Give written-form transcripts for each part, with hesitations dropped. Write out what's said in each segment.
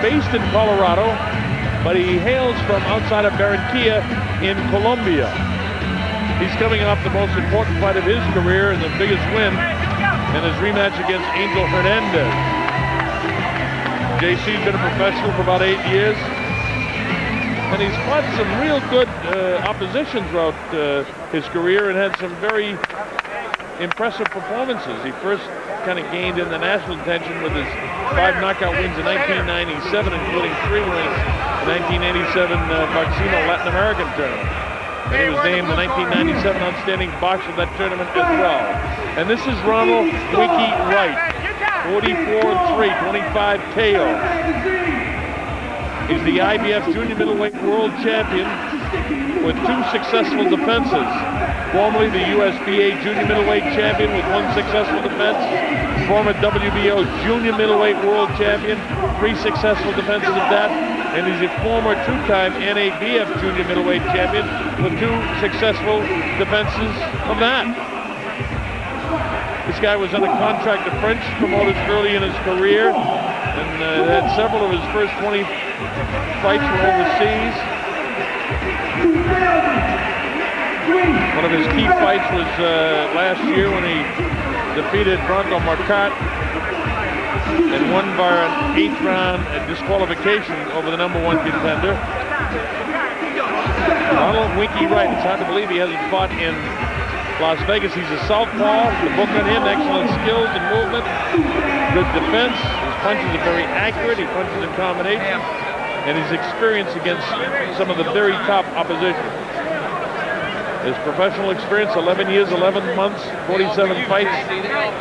based in Colorado, but he hails from outside of Barranquilla in Colombia. He's coming off the most important fight of his career and the biggest win in his rematch against Angel Hernandez. JC's been a professional for about 8 years, and he's fought some real good opposition throughout his career and had some very impressive performances. He first kind of gained in the national attention with his 5 knockout wins in 1997, including 3 wins in 1987 Boxino Latin American tournament. And he was named the 1997 Outstanding Boxer of that tournament as well. And this is Ronald Winky Wright, 44-3, 25 KO. He's the IBF Junior Middleweight World Champion with 2 successful defenses. Formerly the USBA Junior Middleweight Champion with 1 successful defense. Former WBO Junior Middleweight World Champion, 3 successful defenses of that. And he's a former 2-time NABF Junior Middleweight Champion with 2 successful defenses of that. This guy was under contract to French promoters early in his career, and had several of his first 20 fights were overseas. One of his key fights was last year when he defeated Bronco Marcotte and won by an 8th round disqualification over the #1 contender. Ronald Winky Wright. It's hard to believe he hasn't fought in Las Vegas. He's a southpaw. The book on him, excellent skills and movement, good defense. His punches are very accurate. He punches in combination, and his experience against some of the very top opposition. His professional experience, 11 years, 11 months, 47 fights,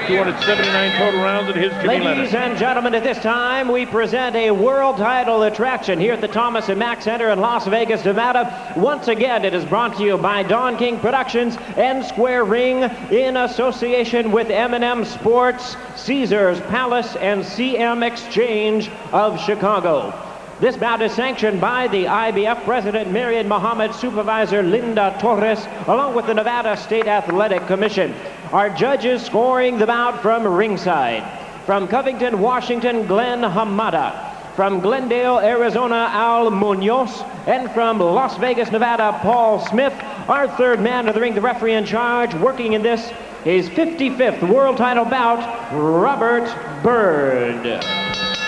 279 total rounds, and here's Jimmy Leonard. Ladies and gentlemen, at this time, we present a world title attraction here at the Thomas & Mack Center in Las Vegas, Nevada. Once again, it is brought to you by Don King Productions and Square Ring in association with M&M Sports, Caesars Palace, and CM Exchange of Chicago. This bout is sanctioned by the IBF President Myriad Muhammad, Supervisor Linda Torres, along with the Nevada State Athletic Commission. Our judges scoring the bout from ringside. From Covington, Washington, Glenn Hamada. From Glendale, Arizona, Al Munoz. And from Las Vegas, Nevada, Paul Smith. Our third man of the ring, the referee in charge, working in this, his 55th world title bout, Robert Byrd.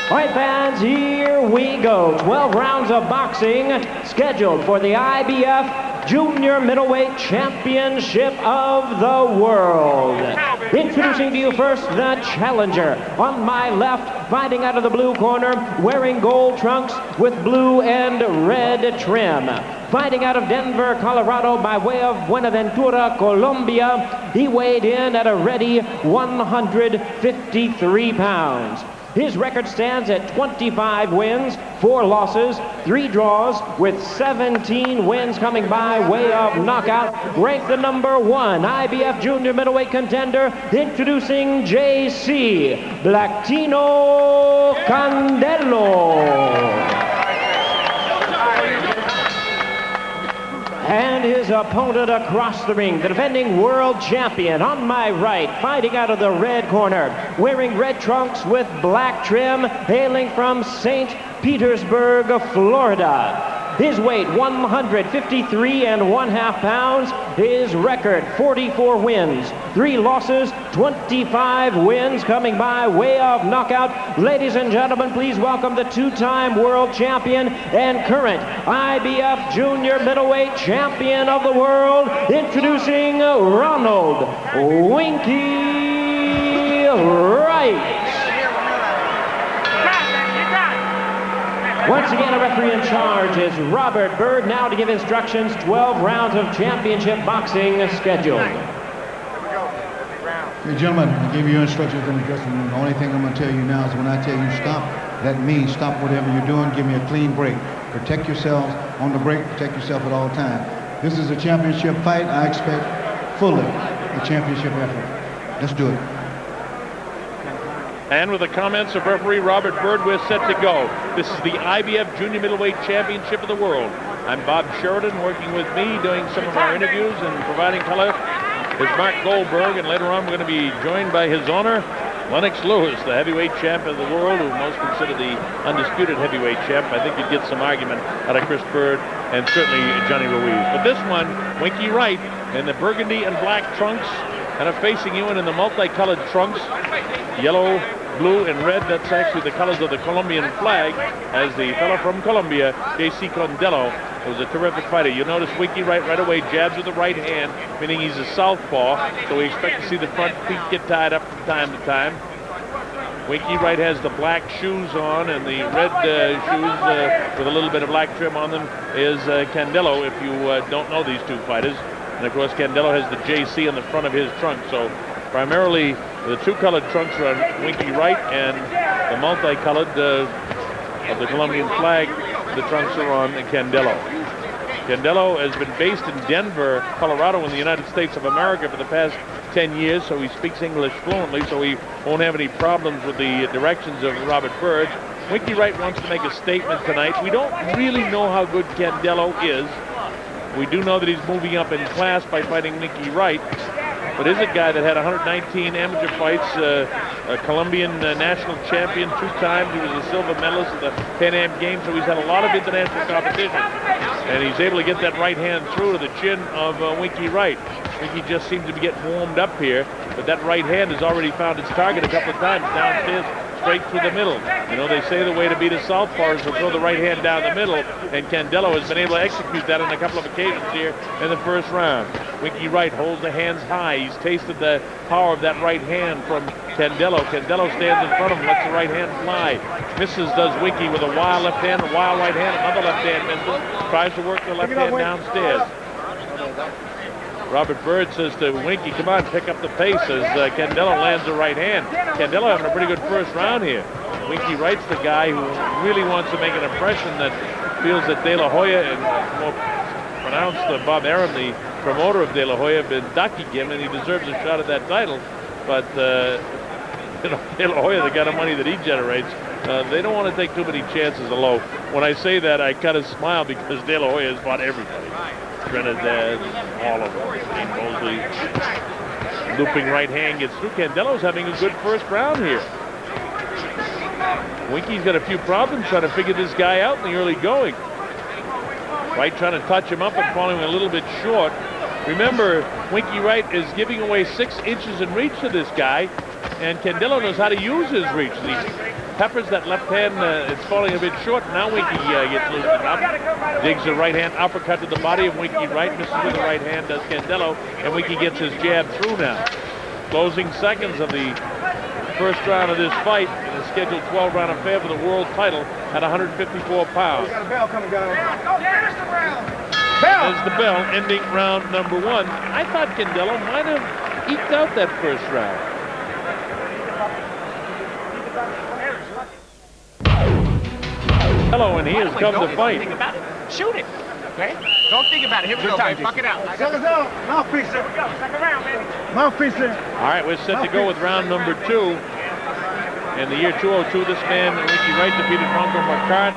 All right, fans, here we go. 12 rounds of boxing scheduled for the IBF Junior Middleweight Championship of the World. Introducing to you first the challenger. On my left, fighting out of the blue corner, wearing gold trunks with blue and red trim. Fighting out of Denver, Colorado, by way of Buenaventura, Colombia, he weighed in at a ready 153 pounds. His record stands at 25 wins, 4 losses, 3 draws, with 17 wins coming by way of knockout. Ranked the #1 IBF Junior Middleweight contender, introducing JC Blacktino Candelo. And his opponent across the ring, the defending world champion. On my right, fighting out of the red corner, wearing red trunks with black trim, hailing from St. Petersburg, Florida. His weight, 153½ pounds. His record, 44 wins, 3 losses, 25 wins coming by way of knockout. Ladies and gentlemen, please welcome the 2-time world champion and current IBF Junior Middleweight Champion of the World, introducing Ronald Winky Wright. Once again, a referee in charge is Robert Byrd. Now to give instructions, 12 rounds of championship boxing scheduled. Hey, gentlemen, I gave you instructions in the dressing room. The only thing I'm going to tell you now is when I tell you stop, that means stop whatever you're doing. Give me a clean break. Protect yourselves on the break. Protect yourself at all times. This is a championship fight. I expect fully a championship effort. Let's do it. And with the comments of referee Robert Byrd, we're set to go. This is the IBF Junior Middleweight Championship of the World. I'm Bob Sheridan. Working with me, doing some of our interviews and providing color is Mark Goldberg. And later on, we're going to be joined by His Honor, Lennox Lewis, the heavyweight champ of the world, who most consider the undisputed heavyweight champ. I think you'd get some argument out of Chris Bird and certainly Johnny Ruiz. But this one, Winky Wright in the burgundy and black trunks, kind of facing you in the multicolored trunks, yellow, blue, and red. That's actually the colors of the Colombian flag, as the fellow from Colombia, J.C. Candelo, was a terrific fighter. You'll notice Winky Wright right away jabs with the right hand, meaning he's a southpaw, so we expect to see the front feet get tied up from time to time. Winky Wright has the black shoes on, and the red shoes with a little bit of black trim on them is Candelo, if you don't know these two fighters. And of course, Candelo has the JC on the front of his trunk, so primarily the two colored trunks are on Winky Wright, and the multicolored of the Colombian flag, the trunks are on Candelo. Candelo has been based in Denver, Colorado, in the United States of America for the past 10 years, so he speaks English fluently, so he won't have any problems with the directions of Robert Bird. Winky Wright wants to make a statement tonight. We don't really know how good Candelo is. We do know that he's moving up in class by fighting Winky Wright, but is a guy that had 119 amateur fights, a Colombian national champion 2 times. He was a silver medalist at the Pan Am Games, so he's had a lot of international competition. And he's able to get that right hand through to the chin of Winky Wright. Winky just seems to be getting warmed up here, but that right hand has already found its target a couple of times downstairs, straight through the middle. You know, they say the way to beat a southpaw is to throw the right hand down the middle, and Candelo has been able to execute that on a couple of occasions here in the first round. Winky Wright holds the hands high. He's tasted the power of that right hand from Candelo. Candelo stands in front of him, lets the right hand fly. Misses, does Winky, with a wild left hand, a wild right hand, another left hand misses. Tries to work the left hand downstairs. Robert Bird says to Winky, come on, pick up the pace, as Candelo lands the right hand. Candelo having a pretty good first round here. Winky Wright's the guy who really wants to make an impression, that feels that De La Hoya, and more pronounced Bob Arum, the promoter of De La Hoya, have been ducking him, and he deserves a shot at that title. But you know, De La Hoya, the kind of money that he generates, they don't want to take too many chances alone. When I say that, I kind of smile because De La Hoya has fought everybody. Trinidad, all of them. Mosley, looping right hand gets through. Candelo's having a good first round here. Winky's got a few problems trying to figure this guy out in the early going. Wright trying to touch him up and falling a little bit short. Remember, Winky Wright is giving away 6 inches in reach to this guy, and Candelo knows how to use his reach. He peppers that left hand, it's falling a bit short. Now Winky gets loosened up. Digs the right hand uppercut to the body of Winky Wright. Misses with the right hand, does Candelo, and Winky gets his jab through now. Closing seconds of the first round of this fight in a scheduled 12-round affair for the world title at 154 pounds. We got a bell coming, guys. There's the bell, ending round number 1. I thought Candelo might have eked out that first round. Hello, and here's come the fight. Think about it. Shoot it. Okay? Don't think about it. Here we go, man. Fuck it out. Suck us out. Mouthpiece. Here we go. Second round, baby. Mouthpiece. All right, we're set to go with round number 2. In the year 2002, this man, Winky Wright, defeated Franco Marcart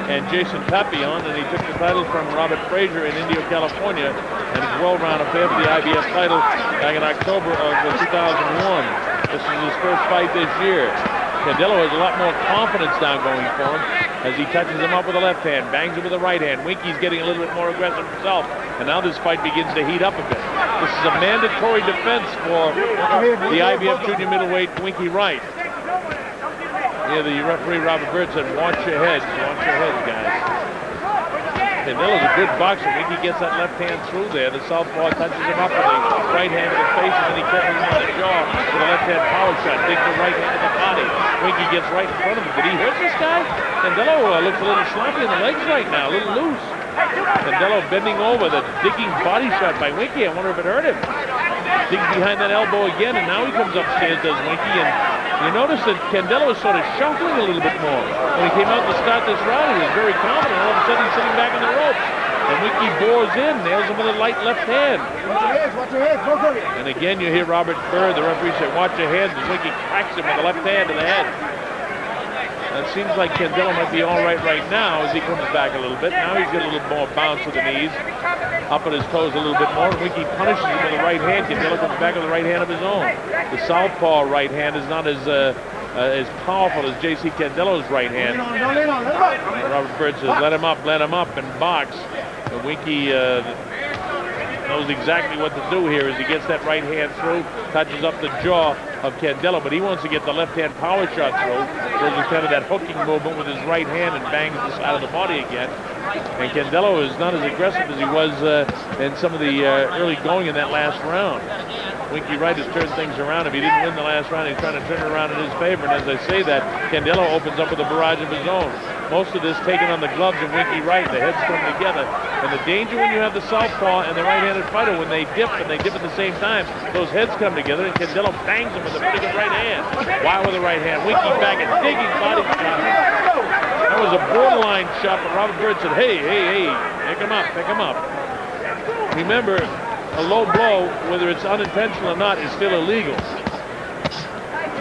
and Jason Papillon, and he took the title from Robert Frazier in Indio, California, and a 12-round affair for the IBF title back in October of 2001. This is his first fight this year. Candelo has a lot more confidence now going for him as he touches him up with the left hand, bangs him with the right hand. Winky's getting a little bit more aggressive himself, and now this fight begins to heat up a bit. This is a mandatory defense for the IBF junior middleweight Winky Wright. Yeah, the referee Robert Bird said, watch your heads, guys. Candelo's a good boxer. Winky gets that left hand through there. The southpaw touches him up with the right hand to the face, and then he catches him on the jaw with a left hand power shot. Digs the right hand to the body. Winky gets right in front of him. Did he hurt this guy? Candelo looks a little sloppy in the legs right now, a little loose. Candelo bending over, the digging body shot by Winky. I wonder if it hurt him. Digs behind that elbow again, and now he comes upstairs, does Winky, and you notice that Candelo is sort of shuffling a little bit more. When he came out to start this round, he was very confident. All of a sudden, he's sitting back on the ropes. And Winky bores in, nails him with a light left hand. Watch your heads, both of you. And again, you hear Robert Bird, the referee, say, watch your heads, as Winky cracks him with the left hand to the head. It seems like Candelo might be all right now as he comes back a little bit. Now he's got a little more bounce with the knees, up at his toes a little bit more. Winky punishes him with the right hand. Candelo comes back with the right hand of his own. The southpaw right hand is not as powerful as J.C. Candelo's right hand. Robert Bird says, let him up, and box. And Winky knows exactly what to do here as he gets that right hand through, touches up the jaw of Candelo, but he wants to get the left hand power shot through. Throws kind of that hooking movement with his right hand and bangs the side of the body again. And Candelo is not as aggressive as he was in some of the early going in that last round. Winky Wright has turned things around. If he didn't win the last round, he's trying to turn it around in his favor. And as I say that, Candelo opens up with a barrage of his own. Most of this taken on the gloves of Winky Wright. The heads come together. And the danger when you have the southpaw and the right-handed fighter, when they dip and they dip at the same time, those heads come together and Candelo bangs them with a pretty good right hand. Wild with the right hand. Winky back and digging body shot. That was a borderline shot, but Robert Bird said, hey, pick him up. Remember, a low blow, whether it's unintentional or not, is still illegal.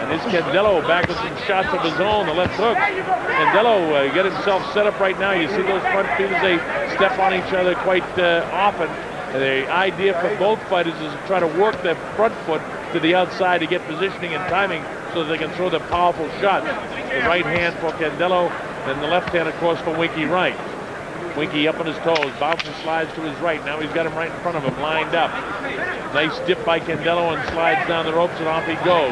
And it's Candelo back with some shots of his own, the left hook. Candelo get himself set up right now. You see those front feet as they step on each other quite often. And the idea for both fighters is to try to work their front foot to the outside to get positioning and timing so that they can throw the powerful shots. The right hand for Candelo and the left hand, of course, for Winky Wright. Winky up on his toes, bounces, slides to his right. Now he's got him right in front of him, lined up. Nice dip by Candelo and slides down the ropes and off he goes.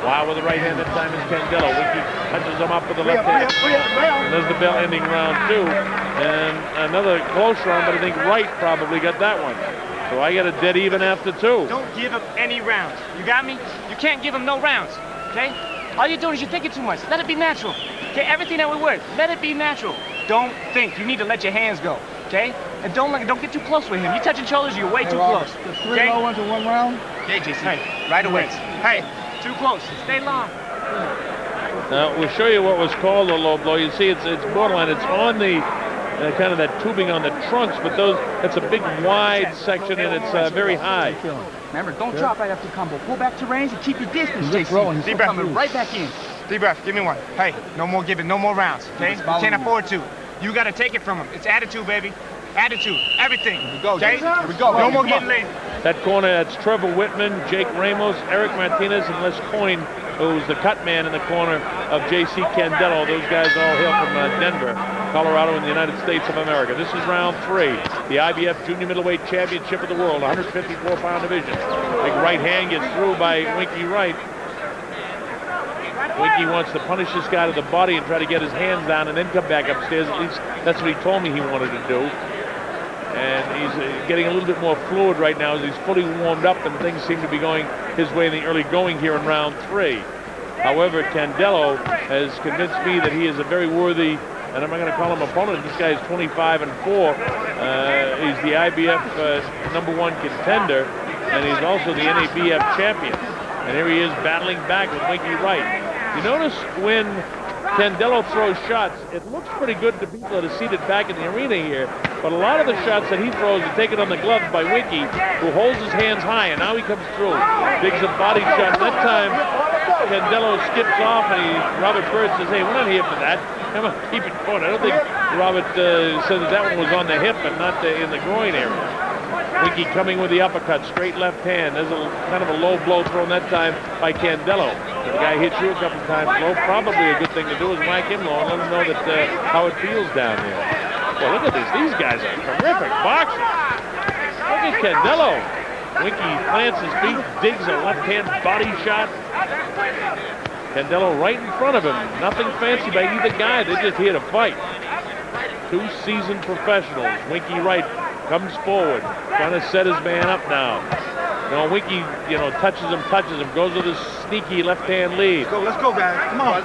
Wow, with the right hand that time is Candelo. Winky touches him up with the left hand. And there's the bell ending round 2. And another close round, but I think Wright probably got that one. So I got a dead even after 2. Don't give him any rounds. You got me? You can't give him no rounds, okay? All you're doing is you're thinking too much. Let it be natural. Okay, everything that would work, let it be natural. Don't think. You need to let your hands go, okay? And don't get too close with him. You touching shoulders, you're way too close. Okay? 3 low ones in 1 round? Okay, JC. Hey, right away. Hey, too close. Stay long. Now, we'll show you what was called a low blow. You see, it's borderline. It's on the kind of that tubing on the trunks, but it's a big, wide section, and it's very high. Remember, don't drop right after the combo. Pull back to range and keep your distance, JC. Deep breath. Coming right back in. Deep breath. Give me one. Hey, no more giving, no more rounds, okay? You can't afford to. You got to take it from him. It's attitude, baby. Attitude. Everything. Here we go, okay? Here we go. No more getting lazy. That corner, that's Trevor Whitman, Jake Ramos, Eric Martinez, and Les Coyne, who's the cut man in the corner of J.C. Candelo. Those guys all hail from Denver, Colorado, in the United States of America. This is round 3. The IBF Junior Middleweight Championship of the World, 154-pound division. Big right hand gets through by Winky Wright. Winky wants to punish this guy to the body and try to get his hands down and then come back upstairs. At least that's what he told me he wanted to do. And he's getting a little bit more fluid right now as he's fully warmed up and things seem to be going his way in the early going here in round 3. However, Candelo has convinced me that he is a very worthy, and I'm not going to call him opponent. This guy is 25-4. He's the IBF #1 contender, and he's also the NABF champion. And here he is battling back with Winky Wright. You notice when Candelo throws shots, it looks pretty good to people that are seated back in the arena here, but a lot of the shots that he throws are taken on the gloves by Winky, who holds his hands high, and now he comes through. Digs a body shot. That time, Candelo skips off, and Robert Bird says, hey, we're not here for that. Come on, keep it going. I don't think Robert said that one was on the hip and not in the groin area. Winky coming with the uppercut, straight left hand. There's a kind of a low blow thrown that time by Candelo. If the guy hits you a couple times low, probably a good thing to do is whack him low and let him know that how it feels down here. Well, look at this. These guys are terrific boxers. Look at Candelo. Winky plants his feet, digs a left-hand body shot. Candelo right in front of him. Nothing fancy by either guy. They're just here to fight. 2 seasoned professionals. Winky Wright comes forward, trying to set his man up now. Winky, touches him, goes with his sneaky left-hand lead. Let's go, guys. Come on.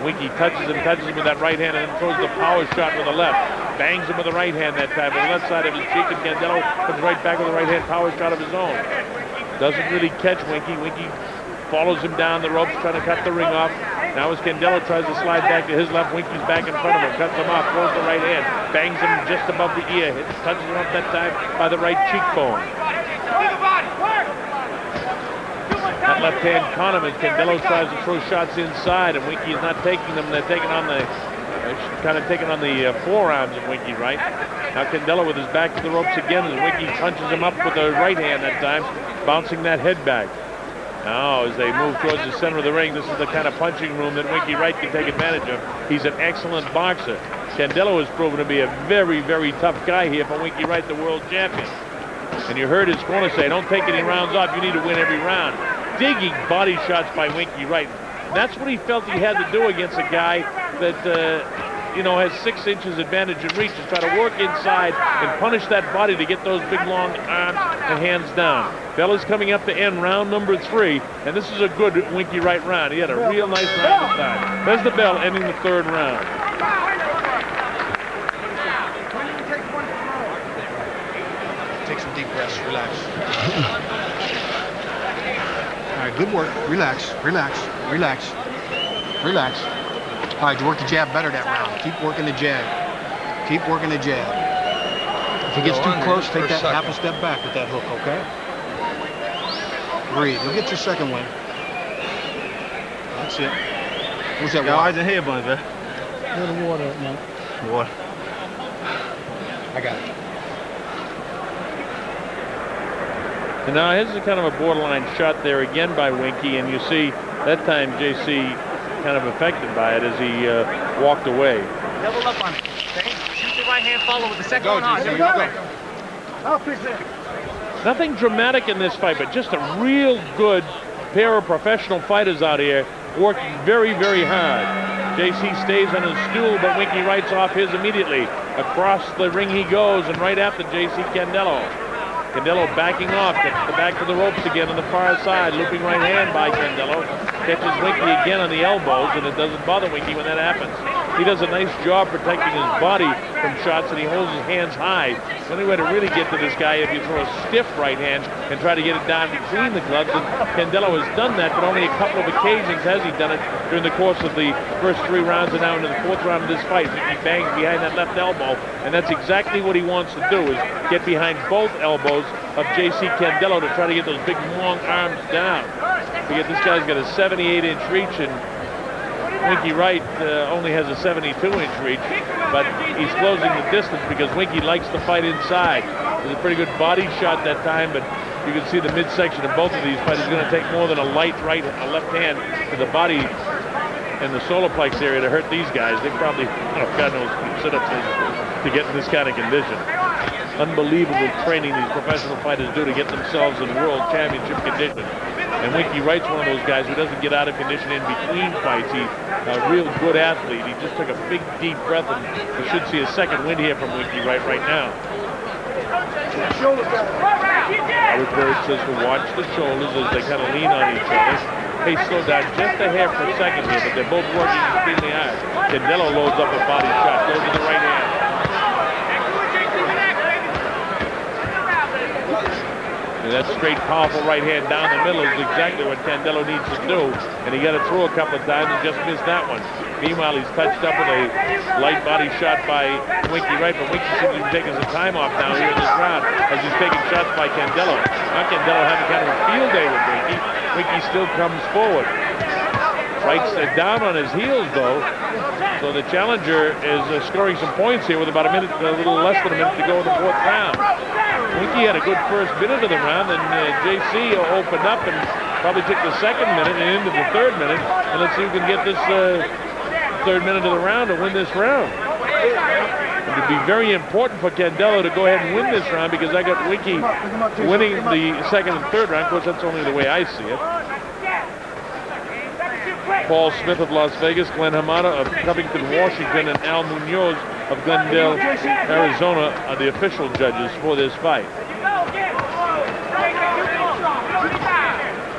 Winky touches him with that right hand and then throws the power shot with the left. Bangs him with the right hand that time, with the left side of his cheek, and Candelo comes right back with the right hand power shot of his own. Doesn't really catch Winky. Winky follows him down the ropes, trying to cut the ring off. Now as Candelo tries to slide back to his left, Winky's back in front of him, cuts him off, throws the right hand, bangs him just above the ear, touches him up that time by the right cheekbone. That left-hand column as Candelo tries to throw shots inside, and Winky is not taking them. They're taking on the kind of taking on the forearms of Winky Wright. Now Candelo with his back to the ropes again as Winky punches him up with the right hand that time, bouncing that head back. Now as they move towards the center of the ring, this is the kind of punching room that Winky Wright can take advantage of. He's an excellent boxer. Candelo has proven to be a very, very tough guy here for Winky Wright, the world champion. And you heard his corner say, don't take any rounds off, you need to win every round. Digging body shots by Winky Wright. That's what he felt he had to do against a guy that, you know, has 6 inches advantage in reach, to try to work inside and punish that body to get those big long arms and hands down. Bell is coming up to end round number 3, and this is a good Winky Wright round. He had a real nice round this time. There's the bell ending the 3rd round. Take some deep breaths, relax. All right, good work. Relax, relax, relax, relax. All right, you worked the jab better that round. Keep working the jab. Keep working the jab. If it gets too close, take that half a step back with that hook, okay? Breathe. You'll get your second win. That's it. What's that? Your eyes and head buns, man. Little water, man. Water. I got it. And now here's a kind of a borderline shot there again by Winky, and you see that time JC kind of affected by it as he walked away. Double up on it, okay? Shoot the right hand, follow with the second one on. Here we go. I'll present. Nothing dramatic in this fight, but just a real good pair of professional fighters out here working very, very hard. JC stays on his stool, but Winky Wright's off his immediately. Across the ring he goes, and right after JC Candelo. Candelo backing off, gets the back to the ropes again on the far side. Looping right hand by Candelo. Catches Winky again on the elbows, and it doesn't bother Winky when that happens. He does a nice job protecting his body from shots, and he holds his hands high. The only way to really get to this guy if you throw a stiff right hand and try to get it down between the gloves. And Candelo has done that, but only a couple of occasions has he done it during the course of the first 3 rounds and now into the 4th round of this fight. He bangs behind that left elbow, and that's exactly what he wants to do, is get behind both elbows of JC Candelo to try to get those big long arms down. Because this guy's got a 78-inch reach, and Winky Wright only has a 72-inch reach, but he's closing the distance because Winky likes to fight inside. There's a pretty good body shot that time, but you can see the midsection of both of these fighters is going to take more than a left hand to the body and the solar plex area to hurt these guys. They probably, God knows, sit-ups to get in this kind of condition. Unbelievable training these professional fighters do to get themselves in world championship condition. And Winky Wright's one of those guys who doesn't get out of condition in between fights. He's a real good athlete. He just took a big, deep breath, and we should see a second win here from Winky Wright right now. Robert Bird says to watch the shoulders as they kind of lean on each other. Hey, slow down just a hair for a second here, but they're both working extremely hard. Candelo loads up a body shot, goes to the right hand. And that straight, powerful right hand down the middle is exactly what Candelo needs to do. And he got it through a couple of times and just missed that one. Meanwhile, he's touched up with a light body shot by Winky Wright, but Winky seems to be taking some time off now here in this round as he's taking shots by Candelo. Now Candelo having kind of a field day with Winky. Winky still comes forward. Wright's down on his heels, though. So the challenger is scoring some points here with about a little less than a minute to go in the 4th round. Winky had a good first minute of the round, and JC opened up and probably took the 2nd minute and into the 3rd minute. And let's see who can get this 3rd minute of the round to win this round. It would be very important for Candelo to go ahead and win this round, because I got Winky winning the 2nd and 3rd round. Of course, that's only the way I see it. Paul Smith of Las Vegas, Glenn Hamada of Covington, Washington, and Al Munoz of Glendale, Arizona are the official judges for this fight.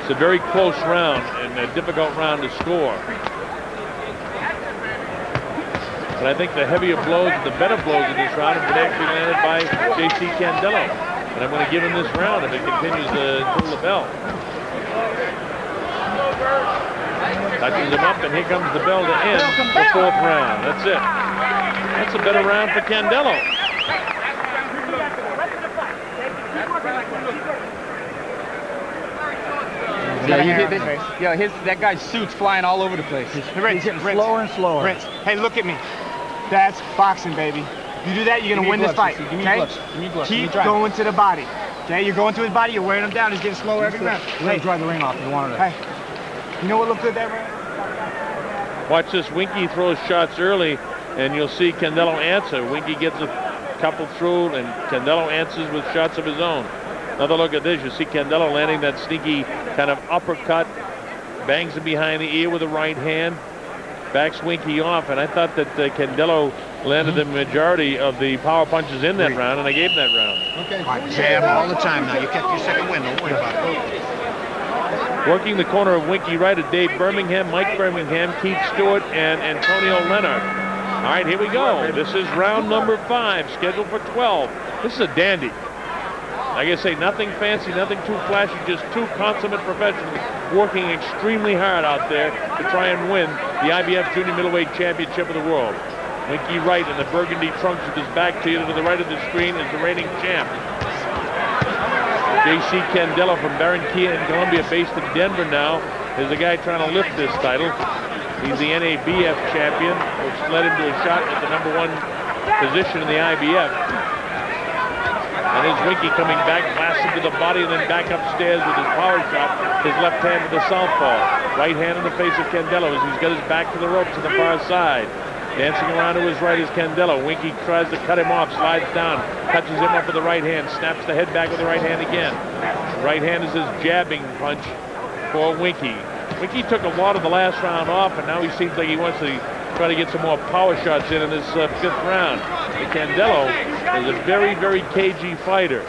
It's a very close round and a difficult round to score. But I think the heavier blows and the better blows in this round have been actually landed by JC Candelo. And I'm going to give him this round if it continues until the bell. Touches him up, and here comes the bell to end the 4th round. That's it. That's a better round for Candelo. Yeah, you hit this. Yo, that guy's suit's flying all over the place. He's getting slower and slower. Rinse. Hey, look at me. That's boxing, baby. You do that, you're gonna win this fight. Give me Okay? gloves. Give me gloves. Keep going to the body. Okay, you're going to his body, you're wearing him down, he's getting slower every round. We're gonna drive the ring off. You wanted to. Hey, you know what looked good that round? Watch this. Winky throws shots early, and you'll see Candelo answer. Winky gets a couple through, and Candelo answers with shots of his own. Another look at this. You see Candelo landing that sneaky kind of uppercut, bangs him behind the ear with the right hand, backs Winky off, and I thought that Candelo landed the majority of the power punches in that round, and I gave him that round. Okay. Jab all the time now. You kept your second win. Don't worry about it. Working the corner of Winky Wright are Dave Birmingham, Mike Birmingham, Keith Stewart, and Antonio Leonard. All right, here we go. This is round number 5, scheduled for 12. This is a dandy. Like I say, nothing fancy, nothing too flashy, just two consummate professionals working extremely hard out there to try and win the IBF Junior Middleweight Championship of the world. Winky Wright in the burgundy trunks with his back to you to the right of the screen is the reigning champ. J.C. Candelo from Barranquilla in Colombia, based in Denver now, is the guy trying to lift this title. He's the NABF champion, which led him to a shot at the #1 position in the IBF. And here's Winky coming back, blasts him to the body, and then back upstairs with his power shot, his left hand to the southpaw. Right hand in the face of Candelo as he's got his back to the ropes to the far side. Dancing around to his right is Candelo. Winky tries to cut him off, slides down, touches him up with the right hand, snaps the head back with the right hand again. Right hand is his jabbing punch for Winky. Winky took a lot of the last round off, and now he seems like he wants to try to get some more power shots in this 5th round. And Candelo is a very, very cagey fighter.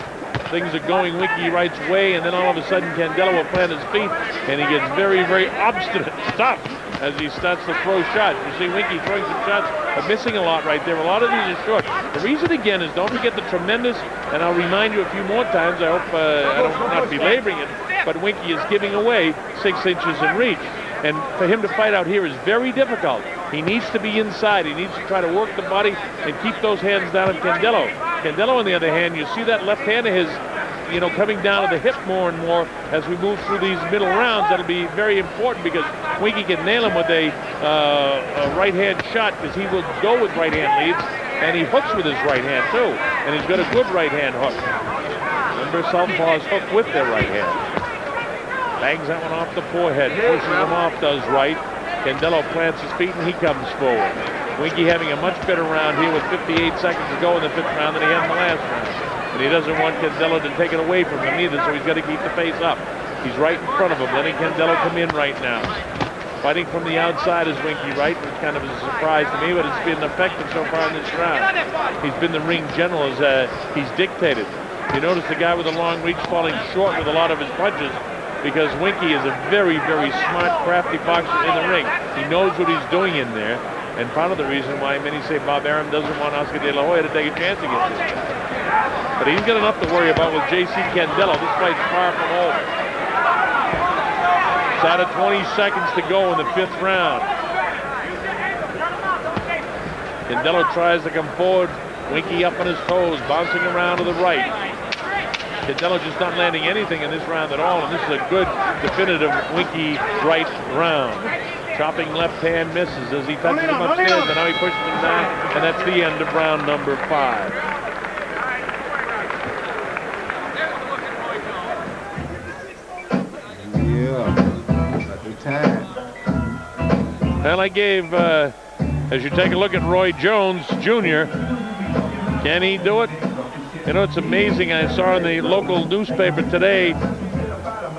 Things are going Winky Wright's way, and then all of a sudden Candelo will plant his feet, and he gets very, very obstinate, tough, as he starts to throw shots. You see Winky throwing some shots, but missing a lot right there. A lot of these are short. The reason, again, is don't forget the tremendous, and I'll remind you a few more times, I hope I'm not belaboring it, but Winky is giving away 6 inches in reach. And for him to fight out here is very difficult. He needs to be inside. He needs to try to work the body and keep those hands down on Candelo. Candelo, on the other hand, you see that left hand of his, coming down to the hip more and more as we move through these middle rounds. That'll be very important because Winky can nail him with a right hand shot, because he will go with right hand leads, and he hooks with his right hand too. And he's got a good right hand hook. Remember, southpaws hook with their right hand. Bangs that one off the forehead, pushes him off, does Wright. Candelo plants his feet and he comes forward. Winky having a much better round here with 58 seconds to go in the 5th round than he had in the last round. And he doesn't want Candelo to take it away from him either, so he's got to keep the pace up. He's right in front of him, letting Candelo come in right now. Fighting from the outside is Winky Wright, which kind of is a surprise to me, but it's been effective so far in this round. He's been the ring general as he's dictated. You notice the guy with the long reach falling short with a lot of his punches, because Winky is a very, very smart, crafty boxer in the ring. He knows what he's doing in there, and part of the reason why many say Bob Arum doesn't want Oscar De La Hoya to take a chance against him. But he's got enough to worry about with J.C. Candelo. This fight's far from over. It's out of 20 seconds to go in the 5th round. Candelo tries to come forward. Winky up on his toes, bouncing around to the right. Candelo just not landing anything in this round at all, and this is a good, definitive Winky Wright round. Chopping left hand misses as he touches him upstairs, and now he pushes him down, and that's the end of round number 5. Well, I gave, as you take a look at Roy Jones Jr., can he do it? You know, it's amazing. I saw in the local newspaper today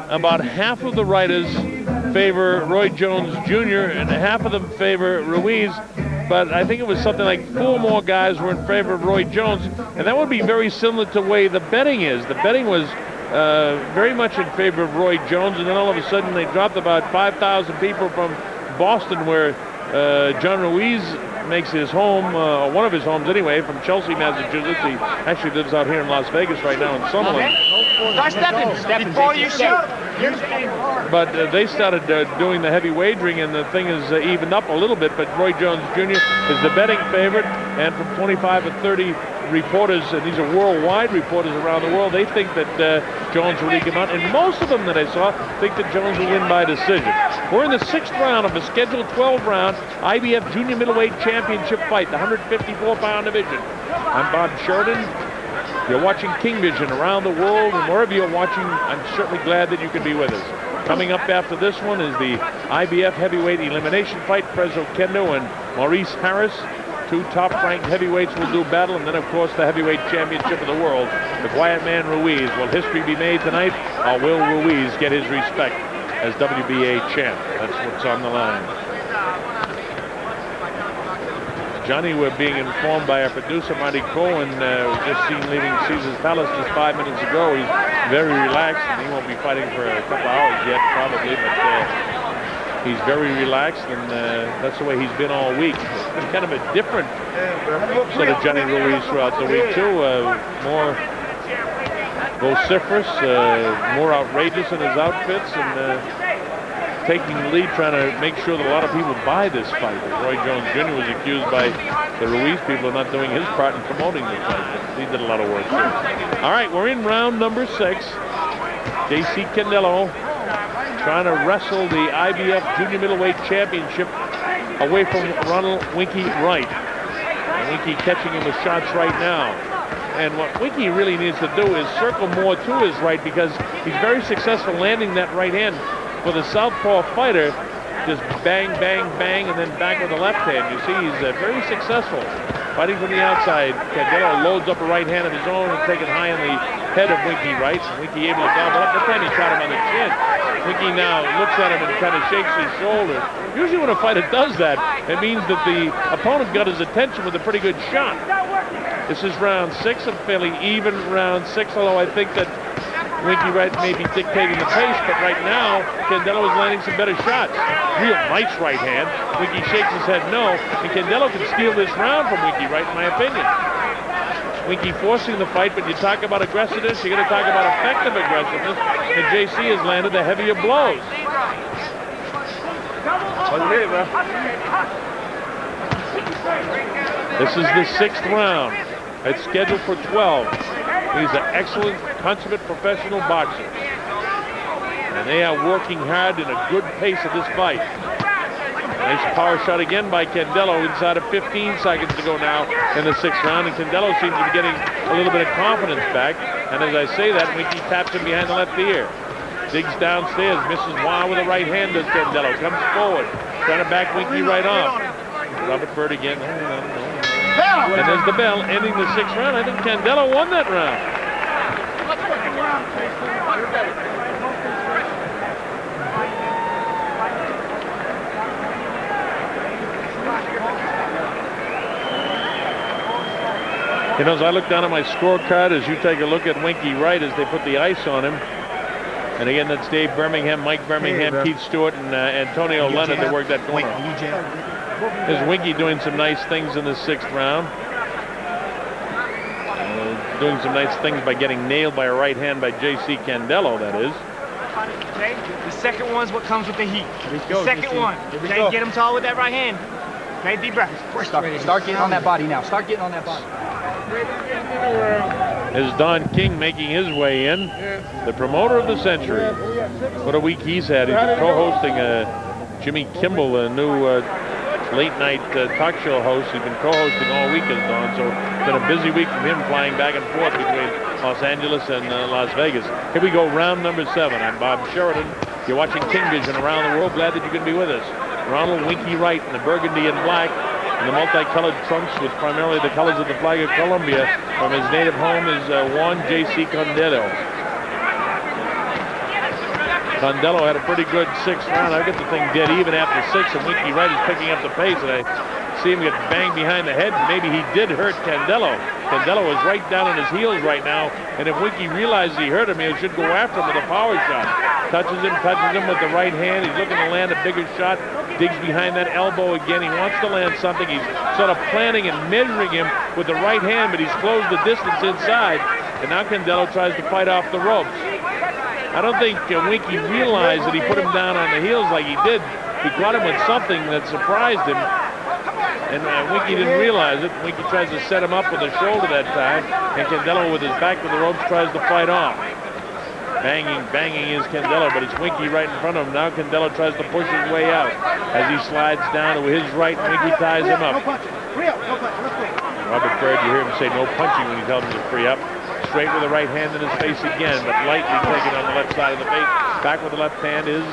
about half of the writers favor Roy Jones Jr. and half of them favor Ruiz, but I think it was something like 4 more guys were in favor of Roy Jones, and that would be very similar to the way the betting is. The betting was very much in favor of Roy Jones, and then all of a sudden they dropped about 5,000 people from Boston, where John Ruiz makes his home, one of his homes anyway, from Chelsea, Massachusetts. He actually lives out here in Las Vegas right now in Summerlin. Start stepping before you shoot. But they started doing the heavy wagering, and the thing is evened up a little bit, but Roy Jones Jr. is the betting favorite, and from 25 to 30 reporters, and these are worldwide reporters around the world, they think that Jones will eke him out, and most of them that I saw think that Jones will win by decision. We're in the 6th round of a scheduled 12-round IBF Junior Middleweight Championship fight, the 154-pound division. I'm Bob Sheridan. You're watching King Vision around the world, and wherever you're watching, I'm certainly glad that you can be with us. Coming up after this one is the IBF heavyweight elimination fight. Prezzo Kendo and Maurice Harris, 2 top-ranked heavyweights, will do battle, and then, of course, the heavyweight championship of the world, the Quiet Man Ruiz. Will history be made tonight, or will Ruiz get his respect as WBA champ? That's what's on the line. Johnny, we're being informed by our producer, Marty Cohen, just seen leaving Caesar's Palace just 5 minutes ago. He's very relaxed, and he won't be fighting for a couple hours yet, probably, but he's very relaxed, and that's the way he's been all week. It's been kind of a different sort of Johnny Ruiz throughout the week, too. More vociferous, more outrageous in his outfits, and taking the lead, trying to make sure that a lot of people buy this fight. Roy Jones Jr. was accused by the Ruiz people of not doing his part in promoting the fight. He did a lot of work too. All right, we're in round number 6. J.C. Candelo trying to wrestle the IBF Junior Middleweight Championship away from Ronald Winky Wright. And Winky catching him with shots right now. And what Winky really needs to do is circle more to his right, because he's very successful landing that right hand. For the southpaw fighter, just bang, bang, bang, and then back with the left hand. You see, he's very successful fighting from the outside. Candelo loads up a right hand of his own and taking high on the head of Winky Wright. Winky able to gobble up, but then he shot him on the chin. Winky now looks at him and kind of shakes his shoulder. Usually when a fighter does that, it means that the opponent got his attention with a pretty good shot. This is round 6, a fairly even round 6, although I think that Winky Wright may be dictating the pace, but right now, Candelo is landing some better shots. Real nice right hand. Winky shakes his head no, and Candelo can steal this round from Winky Wright, in my opinion. Winky forcing the fight, but you talk about aggressiveness, you're going to talk about effective aggressiveness, and JC has landed the heavier blows. This is the 6th round. It's scheduled for 12. He's an excellent, consummate professional boxer. And they are working hard in a good pace of this fight. Nice power shot again by Candelo inside of 15 seconds to go now in the 6th round. And Candelo seems to be getting a little bit of confidence back. And as I say that, Winky taps him behind the left ear. Digs downstairs, misses Juan with a right hand as Candelo comes forward. Trying to back Winky right off. Robert Bird again. And there's the bell ending the 6th round. I think Candelo won that round. You know, as I look down at my scorecard, as you take a look at Winky Wright as they put the ice on him, and again, that's Dave Birmingham, Mike Birmingham, Keith Stewart, and Antonio Leonard that worked that corner. There's Winky doing some nice things in the 6th round. Doing some nice things by getting nailed by a right hand by J.C. Candelo, that is. Okay, the second one's what comes with the heat. The second one. Okay, get him tall with that right hand. Okay, deep breath. Start getting on that body now. Start getting on that body. Is Don King making his way in, the promoter of the century. What a week he's had. He's co-hosting Jimmy Kimmel, a new late-night talk show host. He's been co-hosting all week as Don, so it's been a busy week from him flying back and forth between Los Angeles and Las Vegas. Here we go, round number 7. I'm Bob Sheridan. You're watching King Vision around the world. Glad that you can be with us. Ronald Winky Wright in the burgundy and black, and the multicolored trunks with primarily the colors of the flag of Colombia. From his native home is Juan J.C. Candelo. Candelo had a pretty good 6th round. I get the thing dead even after 6, and Winky Wright is picking up the pace, and I see him get banged behind the head. Maybe he did hurt Candelo. Candelo is right down on his heels right now, and if Winky realizes he hurt him, he should go after him with a power shot. Touches him with the right hand. He's looking to land a bigger shot. Digs behind that elbow again. He wants to land something. He's sort of planning and measuring him with the right hand, but he's closed the distance inside, and now Candelo tries to fight off the ropes. I don't think Winky realized that he put him down on the heels like he did. He caught him with something that surprised him. and Winky didn't realize it. Winky tries to set him up with his shoulder that time, and Candelo with his back to the ropes tries to fight off. Banging is Candelo, but it's Winky right in front of him. Now Candelo tries to push his way out as he slides down to his right, and Winky ties him up. Robert Bird, you hear him say no punching when he tells him to free up. Straight with the right hand in his face again, but lightly taken on the left side of the face. Back with the left hand is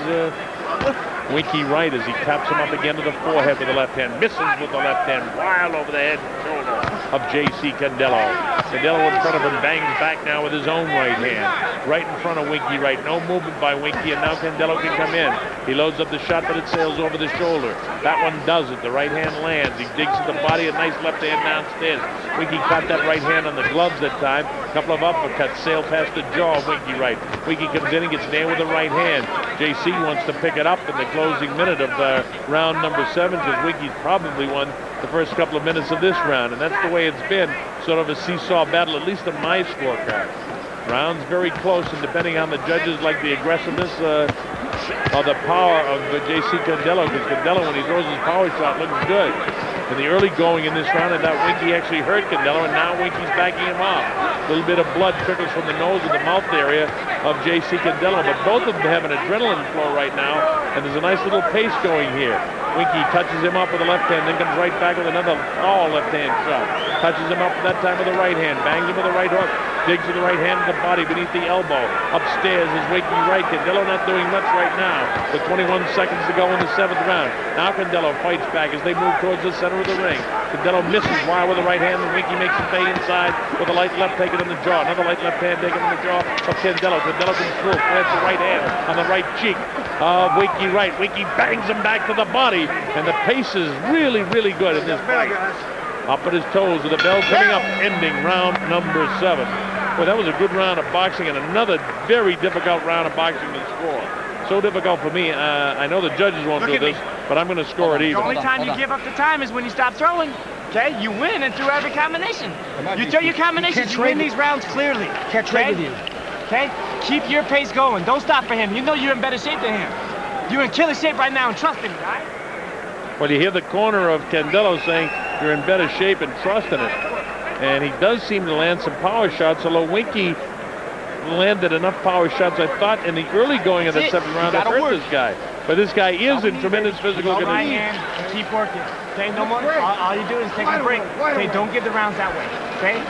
Winky Wright as he taps him up again to the forehead with the left hand. Misses with the left hand, wild over the head and shoulder of J.C. Candelo. Candelo in front of him bangs back now with his own right hand. Right in front of Winky Wright. No movement by Winky, and now Candelo can come in. He loads up the shot, but it sails over the shoulder. That one does it. The right hand lands. He digs at the body, a nice left hand downstairs. Winky caught that right hand on the gloves that time. A couple of uppercuts sail past the jaw of Winky Wright. Winky comes in and gets nailed with the right hand. JC wants to pick it up in the closing minute of round number 7, because Winky's probably won the first couple of minutes of this round, and that's the way it's been, sort of a seesaw battle, at least in my scorecard. Rounds very close, and depending on the judges, like the aggressiveness or the power of J.C. Candelo, because Candelo, when he throws his power shot, looks good. In the early going in this round, I thought Winky actually hurt Candelo, and now Winky's backing him off. A little bit of blood trickles from the nose and the mouth area of J.C. Candelo, but both of them have an adrenaline flow right now, and there's a nice little pace going here. Winky touches him up with the left hand, then comes right back with another tall left-hand shot. Touches him up that time with the right hand, bangs him with the right hook, digs with the right hand to the body beneath the elbow. Upstairs is Winky Wright. Candelo not doing much right now, with 21 seconds to go in the 7th round. Now Candelo fights back as they move towards the center of the ring. Candelo misses wide with the right hand, and Winky makes him pay inside with a light left taken in the jaw. Another light left hand taken in the jaw of Candelo. Candelo comes through, plants the right hand on the right cheek of Winky Wright. Winky bangs him back to the body, and the pace is really, really good in this fight. Up at his toes with the bell coming up, ending round number 7. Well, that was a good round of boxing, and another very difficult round of boxing to score. So difficult for me. I know the judges won't do this, but I'm going to score it even. The only time you give up the time is when you stop throwing. Okay, you win and through every combination. You throw your combinations, you win these rounds clearly. Can't trade with you. Okay, keep your pace going. Don't stop for him. You know you're in better shape than him. You're in killer shape right now, and trust in me, all right? Well, you hear the corner of Candelo saying you're in better shape and trust in it. And he does seem to land some power shots, although Winky landed enough power shots, I thought, in the early going of the 7th round to hurt this guy. But this guy is in tremendous physical condition. Right hand and keep working. Okay, no more. All you do is take a break. Okay, don't give the rounds that way. Okay?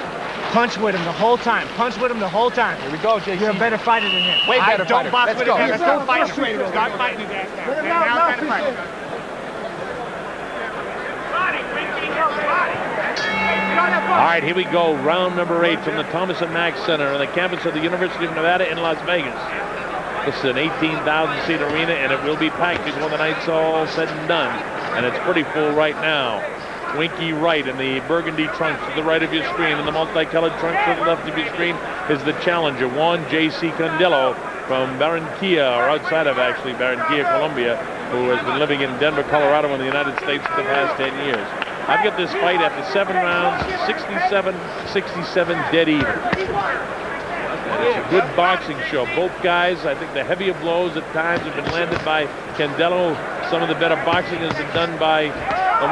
Punch with him the whole time. Punch with him the whole time. Here we go, JC. You're a better fighter than him. Way better fighter. Don't box Let's with go. him. Let's Don't go. fight him. Start fighting his ass down. Okay, now it's time to fight. All right, here we go. Round number 8 from the Thomas & Mack Center on the campus of the University of Nevada in Las Vegas. This is an 18,000-seat arena, and it will be packed before the night's all said and done. And it's pretty full right now. Winky Wright in the burgundy trunks to the right of your screen, and the multicolored trunks to the left of your screen is the challenger, Juan J.C. Candelo from Barranquilla, or outside of actually Barranquilla, Colombia, who has been living in Denver, Colorado in the United States for the past 10 years. I've got this fight after 7 rounds, 67 dead even. And it's a good boxing show. Both guys, I think the heavier blows at times have been landed by Candelo. Some of the better boxing has been done by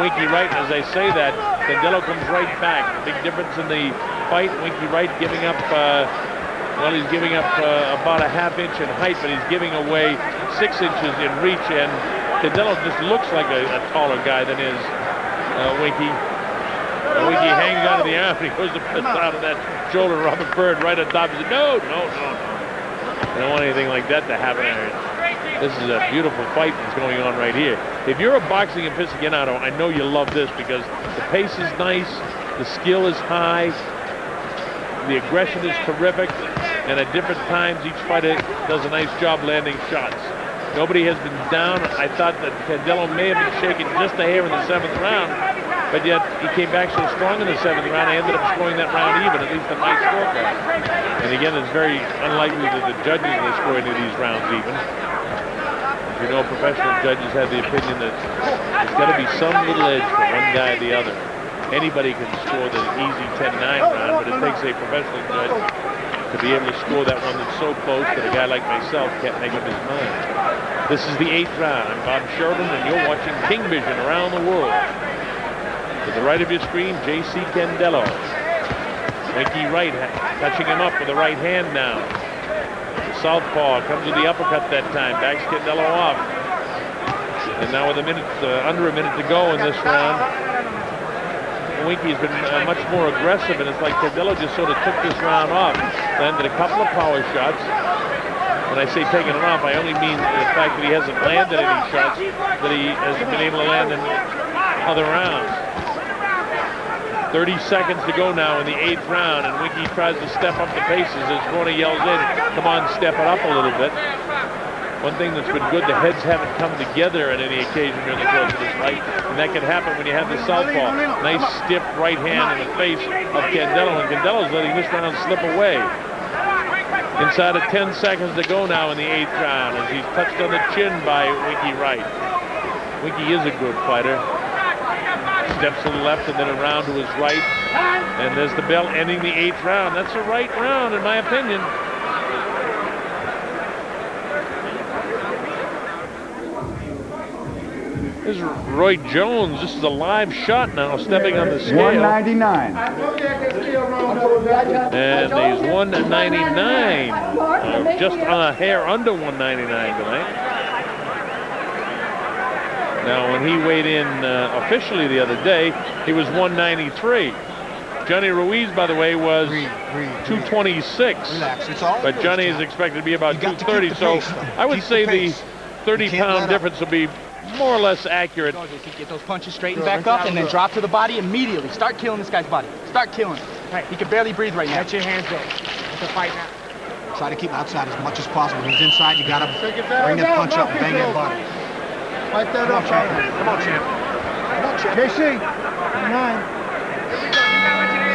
Winky Wright. And as I say that, Candelo comes right back. Big difference in the fight. Winky Wright giving up, well, he's giving up about a ½ inch in height, but he's giving away 6 inches in reach. And Candelo just looks like a taller guy than is Winky. Winky hangs out of the arm and he goes to piss out of that shoulder. Robert Bird right on top. He said, no. I don't want anything like that to happen. This is a beautiful fight that's going on right here. If you're a boxing aficionado, I know you love this because the pace is nice, the skill is high, the aggression is terrific, and at different times each fighter does a nice job landing shots. Nobody has been down. I thought that Candelo may have been shaken just a hair in the 7th round, but yet he came back so strong in the 7th round, I ended up scoring that round even, at least a nice scorecard. And again, it's very unlikely that the judges will score any of these rounds even. As you know, professional judges have the opinion that there's got to be some little edge for one guy or the other. Anybody can score the easy 10-9 round, but it takes a professional judge to be able to score that one that's so close that a guy like myself can't make up his mind. This is the 8th round. I'm Bob Sheridan, and you're watching King Vision around the world. To the right of your screen, J.C. Candelo. Winky Wright touching him up with the right hand now. The southpaw comes with the uppercut that time. Backs Candelo off. And now with under a minute to go in this round, Winky's been much more aggressive, and it's like Candelo just sort of took this round off. Landed a couple of power shots. When I say taking it off, I only mean the fact that he hasn't landed any shots that he has been able to land in other rounds. 30 seconds to go now in the 8th round, and Winky tries to step up the paces as Ronald yells in, come on, step it up a little bit. One thing that's been good, the heads haven't come together on any occasion during the course of this fight, and that can happen when you have the southpaw. Nice stiff right hand in the face of Candelo, and Candelo's letting this round slip away. Inside of 10 seconds to go now in the 8th round, as he's touched on the chin by Winky Wright. Winky is a good fighter. Steps to the left and then around to his right. And there's the bell ending the 8th round. That's a right round, in my opinion. This is Roy Jones. This is a live shot now, stepping on the scale. 199. And he's 199. Just a hair under 199 tonight. Now, when he weighed in officially the other day, he was 193. Johnny Ruiz, by the way, was 226. But Johnny is expected to be about 230. So I would say the 30-pound difference will be more or less accurate. Get those punches straight and back up, and then drop to the body immediately. Start killing this guy's body. Start killing him. Right. He can barely breathe right now. Let your hands go. It's a fight now. Try to keep him outside as much as possible. When he's inside, you gotta bring that punch up and bang that body. Fight that up, champ. Come on, champ. Come on, champ. JC, 9.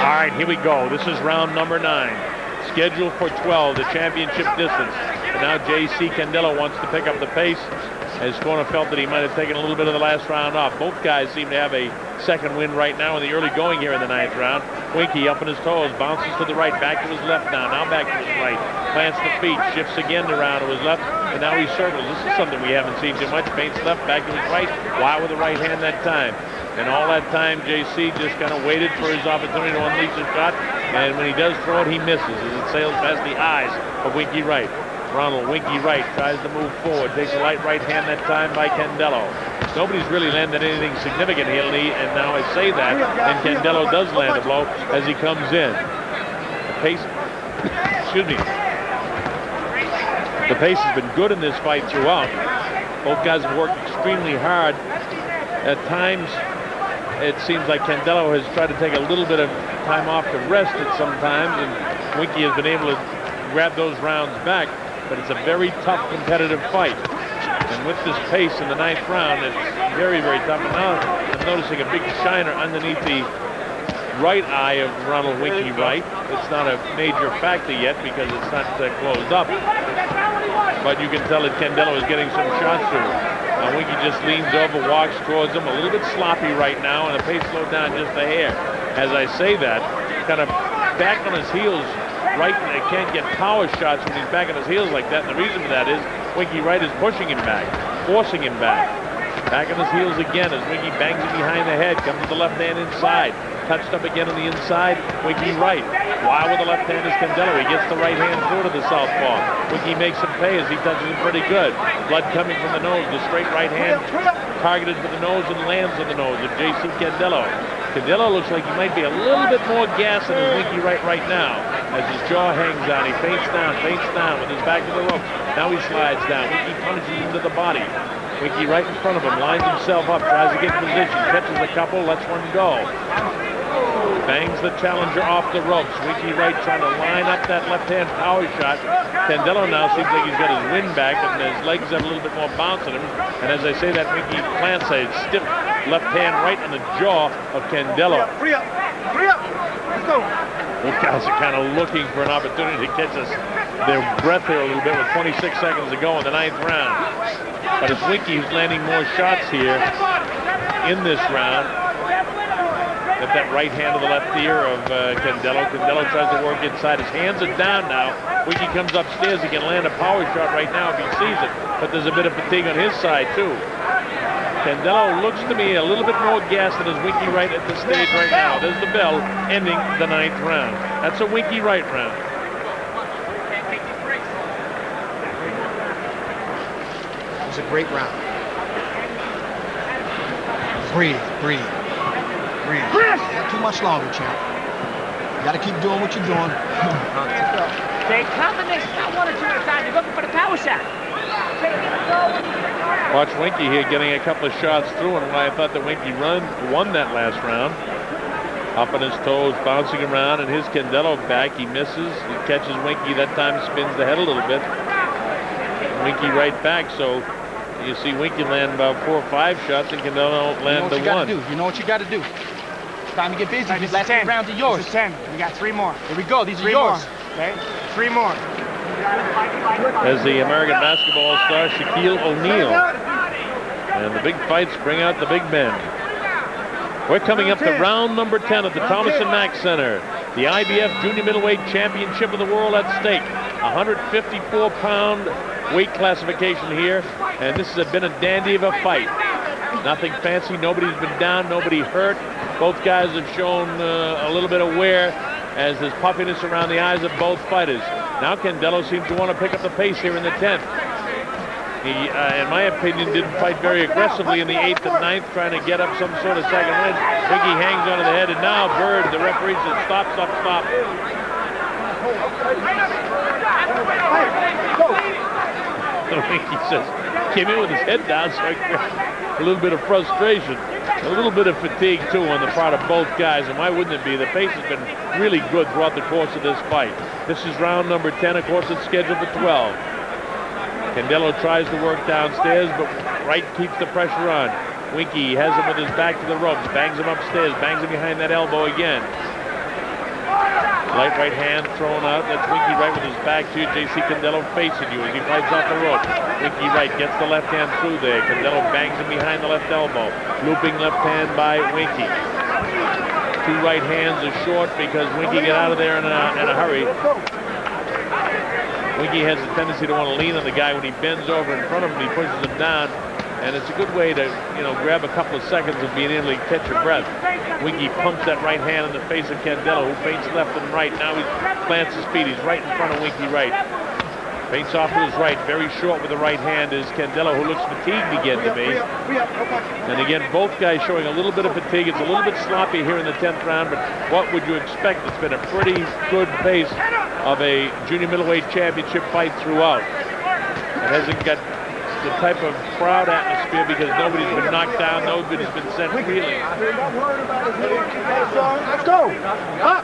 All right, here we go. This is round number 9. Scheduled for 12, the championship distance. And now J.C. Candelo wants to pick up the pace, as Corner felt that he might have taken a little bit of the last round off. Both guys seem to have a second win right now in the early going here in the 9th round. Winky up on his toes, bounces to the right, back to his left now back to his right. Plants the feet, shifts again around to his left, and now he circles. This is something we haven't seen too much. Paints left, back to his right, wide with the right hand that time. And all that time, JC just kind of waited for his opportunity to unleash a shot, and when he does throw it, he misses as it sails past the eyes of Winky Wright. Ronald, Winky Wright tries to move forward, takes a light right hand that time by Candelo. Nobody's really landed anything significant here, Lee, and now I say that, and Candelo does land a blow as he comes in. The pace, excuse me. The pace has been good in this fight throughout. Both guys have worked extremely hard. At times, it seems like Candelo has tried to take a little bit of time off to rest it sometimes, and Winky has been able to grab those rounds back. But it's a very tough, competitive fight. And with this pace in the 9th round, it's very, very tough. And now I'm noticing a big shiner underneath the right eye of Ronald Winky Wright. It's not a major factor yet because it's not closed up. But you can tell that Candelo is getting some shots through. Winky just leans over, walks towards him, a little bit sloppy right now, and the pace slowed down just a hair. As I say that, kind of back on his heels. Wright can't get power shots when he's back on his heels like that, and the reason for that is Winky Wright is pushing him back, forcing him back. Back on his heels again as Winky bangs him behind the head, comes with the left hand inside. Touched up again on the inside, Winky Wright. Wild with the left hand is Candelo. He gets the right hand through to the southpaw. Winky makes him pay as he touches him pretty good. Blood coming from the nose, the straight right hand targeted for the nose and lands on the nose of J.C. Candelo. Candelo looks like he might be a little bit more gas than Winky Wright right now. As his jaw hangs down, he feints down with his back to the ropes. Now he slides down. Winky punishes him to the body. Winky right in front of him, lines himself up, tries to get in position, catches a couple, lets one go. Bangs the challenger off the ropes. Winky Wright trying to line up that left-hand power shot. Candelo now seems like he's got his wind back and his legs have a little bit more bounce in him. And as I say that, Winky plants a stiff left hand right in the jaw of Candelo. Free up. Let's go. Both guys are kind of looking for an opportunity to catch their breath here a little bit with 26 seconds to go in the 9th round. But it's Winky who's landing more shots here in this round. At that right hand to the left ear of Candelo. Candelo tries to work inside. His hands are down now. Winky comes upstairs. He can land a power shot right now if he sees it. But there's a bit of fatigue on his side, too. Candelo looks to me a little bit more gassed than his Winky Wright at this stage right now. There's the bell ending the 9th round. That's a Winky Wright round. It was a great round. Breathe, breathe, breathe. Not too much longer, champ. You gotta keep doing what you're doing. Okay, combination, not one or two at a time. You're looking for the power shot. Watch Winky here getting a couple of shots through, and why I thought that Winky won that last round. Up on his toes, bouncing around, and his Candelo back. He misses. He catches Winky. That time spins the head a little bit. Winky right back, so you see Winky land about 4 or 5 shots, and Candelo land the 1. You know what you got to do. It's time to get busy. Right, These last 10 rounds are yours. This is 10. We got 3 more. Here we go. These are 3 yours. more. Okay, 3 more. As the American basketball star Shaquille O'Neal. And the big fights bring out the big men. We're coming up to round number 10 at the Thomas & Mack Center. The IBF Junior Middleweight Championship of the World at stake. 154-pound weight classification here. And this has been a dandy of a fight. Nothing fancy. Nobody's been down. Nobody hurt. Both guys have shown a little bit of wear as there's puffiness around the eyes of both fighters. Now Candelo seems to want to pick up the pace here in the 10th. He, in my opinion, didn't fight very aggressively in the 8th and 9th, trying to get up some sort of second win. Winky hangs onto the head, and now Bird, the referee, says stop, stop, stop. Winky says, came in with his head down, so a little bit of frustration. A little bit of fatigue, too, on the part of both guys, and why wouldn't it be? The pace has been really good throughout the course of this fight. This is round number 10. Of course, it's scheduled for 12. Candelo tries to work downstairs, but Wright keeps the pressure on. Winky has him with his back to the ropes, bangs him upstairs, bangs him behind that elbow again. Light right hand thrown out. That's Winky Wright with his back to you. JC Candelo facing you as he fights off the rope. Winky Wright gets the left hand through there. Candelo bangs him behind the left elbow. Looping left hand by Winky. 2 right hands are short because Winky got out of there in a hurry. Winky has a tendency to want to lean on the guy when he bends over in front of him. He pushes him down, and it's a good way to, grab a couple of seconds of being able to catch your breath. Winky pumps that right hand in the face of Candelo, who feints left and right. Now he plants his feet. He's right in front of Winky Wright. Feints off to his right, very short with the right hand is Candelo, who looks fatigued again to me. And again, both guys showing a little bit of fatigue. It's a little bit sloppy here in the 10th round, but what would you expect? It's been a pretty good pace of a junior middleweight championship fight throughout. It hasn't got the type of crowd atmosphere because nobody's been knocked down, nobody's been sent reeling. Let's go. Up.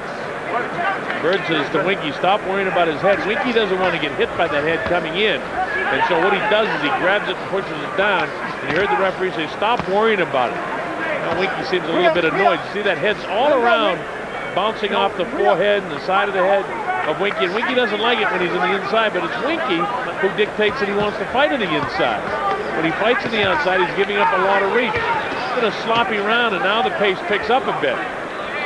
Bird says to Winky, stop worrying about his head. Winky doesn't want to get hit by that head coming in. And so what he does is he grabs it and pushes it down. And you heard the referee say, stop worrying about it. Now Winky seems a little bit annoyed. You see that head's all around, bouncing off the forehead and the side of the head of Winky. And Winky doesn't like it when he's on the inside, but it's Winky who dictates that he wants to fight on the inside. When he fights on the outside, he's giving up a lot of reach. It's been a sloppy round, and now the pace picks up a bit.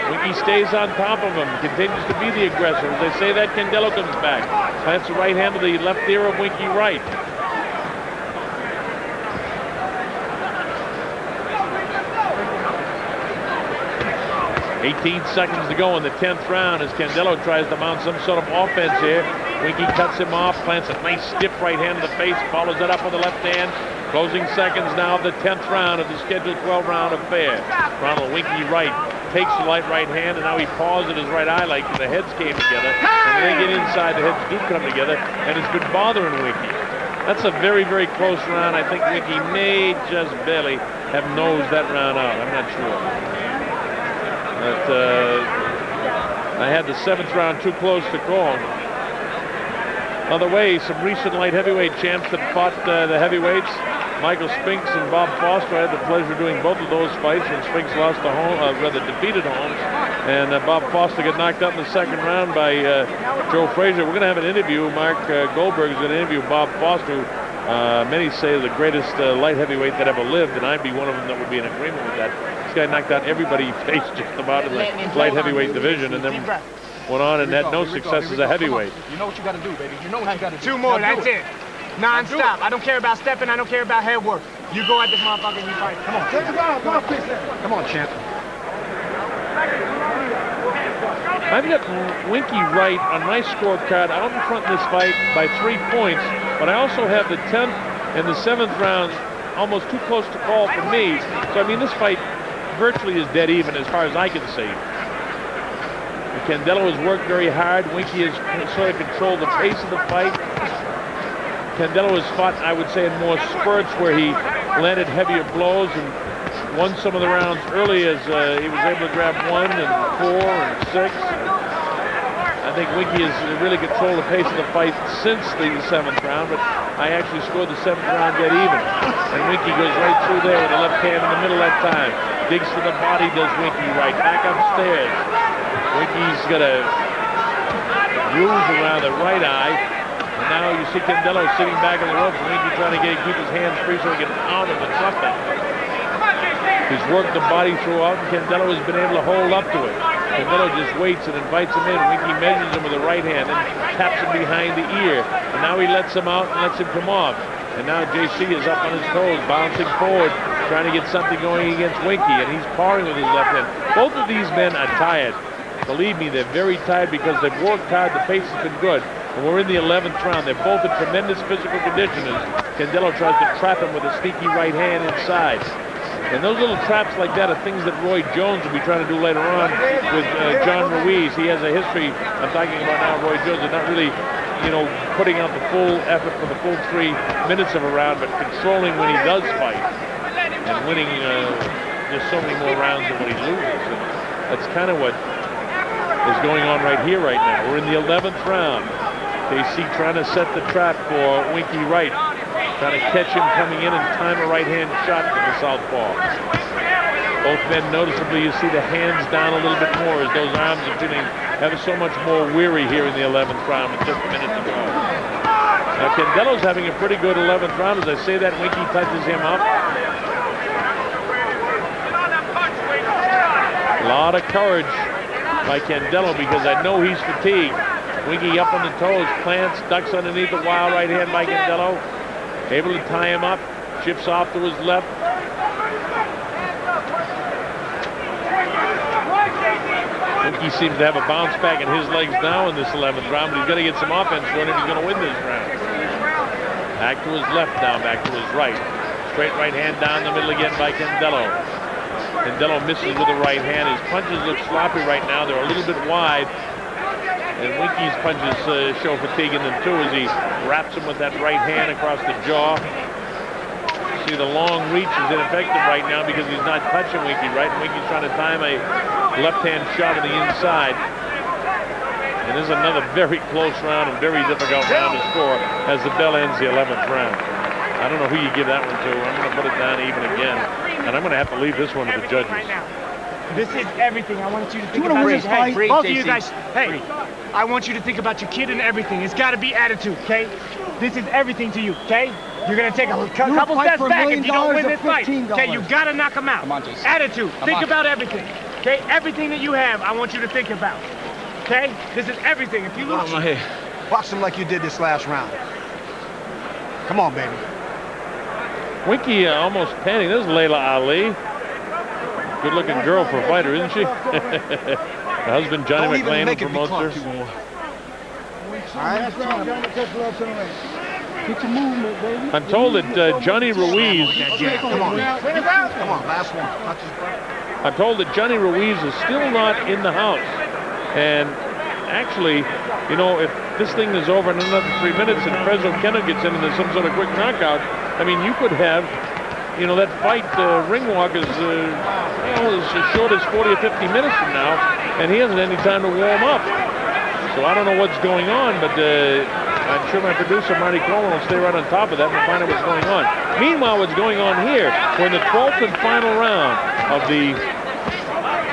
Winky stays on top of him, continues to be the aggressor. As they say that, Candelo comes back. Plants the right hand to the left ear of Winky Wright. "18 seconds to go in the 10th round as Candelo tries to mount some sort of offense here. Winky cuts him off, plants a nice stiff right hand to the face, follows it up with the left hand. Closing seconds now of the 10th round of the scheduled 12-round affair. Ronald Winky Wright takes the light right hand, and now he paws at his right eye like the heads came together. And when they get inside, the heads do come together, and it's been bothering Winky. That's a very, very close round. I think Winky may just barely have nosed that round out. I'm not sure. But I had the 7th round too close to call. On the way, some recent light heavyweight champs that fought the heavyweights. Michael Spinks and Bob Foster. I had the pleasure of doing both of those fights when Spinks lost to defeated Holmes. And Bob Foster got knocked out in the 2nd round by Joe Frazier. We're going to have an interview. Mark Goldberg is going to interview Bob Foster, who many say is the greatest light heavyweight that ever lived, and I'd be one of them that would be in agreement with that. This guy knocked out everybody he faced just about in the light heavyweight division, and then went on and had no success as a heavyweight. You know what you got to do, baby. You know what you got to do. 2 more, that's it. Non-stop. I don't care about stepping. I don't care about head work. You go at this motherfucker and you fight. Come on. Come on, champ. I've got Winky Wright on my scorecard out in front in this fight by 3 points, but I also have the 10th and the 7th round almost too close to call for me. So, I mean, this fight virtually is dead even as far as I can see. Candelo has worked very hard. Winky has sort of controlled the pace of the fight. Candelo has fought, I would say, in more spurts where he landed heavier blows and won some of the rounds early as he was able to grab 1 and 4 and 6. I think Winky has really controlled the pace of the fight since the 7th round, but I actually scored the 7th round dead even. And Winky goes right through there with the left hand in the middle that time. Digs to the body, does Winky right. Back upstairs. Winky's got a bruise around the right eye. And now you see Candelo sitting back on the ropes. Winky trying to keep his hands free so he can pound him and something. He's worked the body throughout, and Candelo has been able to hold up to it. Candelo just waits and invites him in. Winky measures him with the right hand and taps him behind the ear. And now he lets him out and lets him come off. And now JC is up on his toes, bouncing forward, trying to get something going against Winky, and he's pawing with his left hand. Both of these men are tired. Believe me, they're very tired because they've worked hard. The pace has been good. And we're in the 11th round. They're both in tremendous physical condition as Candelo tries to trap him with a sneaky right hand inside. And those little traps like that are things that Roy Jones will be trying to do later on with John Ruiz. He has a history, I'm talking about now, Roy Jones is not really, you know, putting out the full effort for the full 3 minutes of a round, but controlling when he does fight and winning just so many more rounds than when he loses. And that's kind of what is going on right here right now. We're in the 11th round. JC trying to set the trap for Winky Wright. Trying to catch him coming in and time a right-hand shot from the southpaw. Both men noticeably, you see the hands down a little bit more as those arms are feeling ever so much more weary here in the 11th round with just a minute to go. Now Candelo's having a pretty good 11th round. As I say that, Winky touches him up. A lot of courage by Candelo because I know he's fatigued. Winky up on the toes, plants, ducks underneath the wild right hand by Candelo. Able to tie him up, shifts off to his left. Winky seems to have a bounce back in his legs now in this 11th round, but he's got to get some offense going if he's going to win this round. Back to his left now, back to his right. Straight right hand down the middle again by Candelo. Candelo misses with the right hand. His punches look sloppy right now. They're a little bit wide. And Winky's punches show fatigue in them too as he wraps him with that right hand across the jaw. See, the long reach is ineffective right now because he's not touching Winky, right? And Winky's trying to time a left-hand shot on the inside. And this is another very close round and very difficult round to score as the bell ends the 11th round. I don't know who you give that one to. I'm going to put it down even again. And I'm going to have to leave this one to the judges. This is everything. I want you to think about this fight. Both of you guys, hey, I want you to think about your kid and everything. It's got to be attitude, okay? This is everything to you, okay? You're going to take a couple steps back if you don't win this fight. Okay, you got to knock him out. Come on, Jason. Attitude. Think about everything, okay? Everything that you have, I want you to think about, okay? This is everything. If you lose, Box him like you did this last round. Come on, baby. Winky almost panting. This is Layla Ali. Good-looking girl for a fighter, isn't she? Her husband, Johnny McClain, promotes her. I'm told that Johnny Ruiz... Come on, last one. I'm told that Johnny Ruiz is still not in the house. And actually, you know, if this thing is over in another 3 minutes and Prezzo Kenneth gets in and there's some sort of quick knockout, I mean, you could have, you know, that fight, ring walk is, you know, as short as 40 or 50 minutes from now, and he hasn't any time to warm up. So I don't know what's going on, but I'm sure my producer, Marty Coleman, will stay right on top of that and find out what's going on. Meanwhile, what's going on here, we're in the 12th and final round of the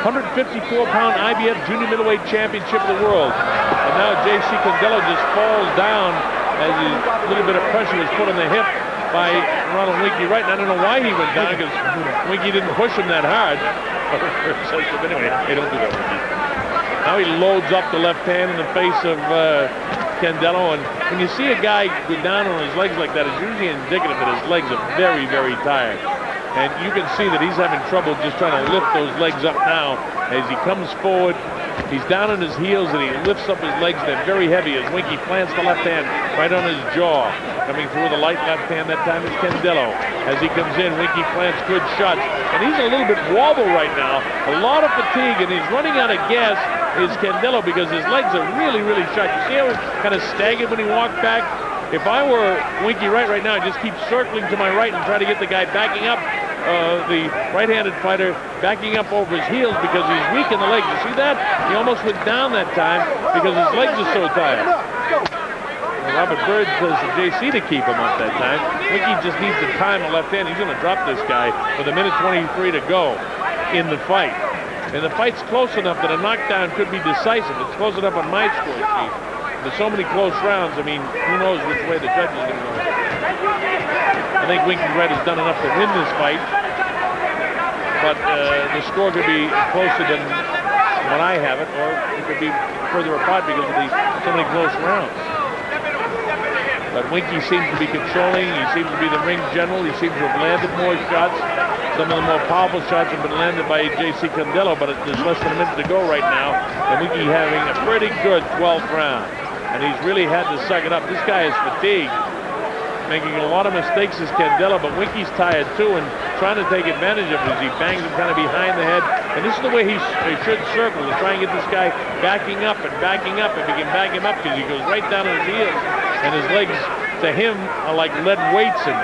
154-pound IBF Junior Middleweight Championship of the world. And now JC Candelo just falls down as a little bit of pressure was put on the hip by Ronald Winky Wright. And I don't know why he went down because Winky didn't push him that hard. But anyway, hey, don't do that, Winky. Now he loads up the left hand in the face of Candelo. And when you see a guy go down on his legs like that, it's usually indicative that his legs are very, very tired. And you can see that he's having trouble just trying to lift those legs up now as he comes forward. He's down on his heels and he lifts up his legs. They're very heavy as Winky plants the left hand right on his jaw. Coming through the light left hand that time is Candelo. As he comes in, Winky plants good shots. And he's a little bit wobble right now. A lot of fatigue and he's running out of gas is Candelo because his legs are really, really shot. You see how he kind of staggered when he walked back? If I were Winky Wright right now, I'd just keep circling to my right and try to get the guy backing up. The right-handed fighter backing up over his heels because he's weak in the legs. You see that? He almost went down that time because his legs are so tired. Well, Robert Bird says to JC to keep him up that time. Winky just needs to time the left hand. He's going to drop this guy with 1:23 to go in the fight. And the fight's close enough that a knockdown could be decisive. It's close enough on my score sheet. There's so many close rounds. I mean, who knows which way the judge is going to go. I think Winky Wright has done enough to win this fight, but the score could be closer than when I have it, or it could be further apart because of so many close rounds. But Winky seems to be controlling. He seems to be the ring general. He seems to have landed more shots. Some of the more powerful shots have been landed by J.C. Candelo, but there's less than a minute to go right now, and Winky having a pretty good 12th round. And he's really had to suck it up. This guy is fatigued, making a lot of mistakes as Candelo, but Winky's tired too and trying to take advantage of it as he bangs him kind of behind the head. And this is the way he should circle, to try and get this guy backing up and backing up if he can back him up, because he goes right down on his heels and his legs to him are like lead weights. And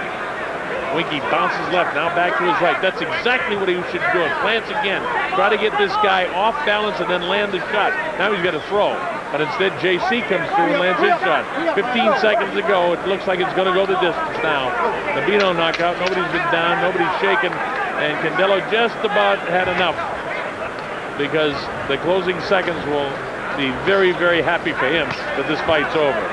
Winky bounces left, now back to his right. That's exactly what he should do. Plants again, try to get this guy off balance and then land the shot. Now he's got to throw. But instead, JC comes through and lands his shot. 15 seconds to go. It looks like it's going to go the distance now. The Beano knockout. Nobody's been down. Nobody's shaken. And Candelo just about had enough, because the closing seconds will be very, very happy for him that this fight's over.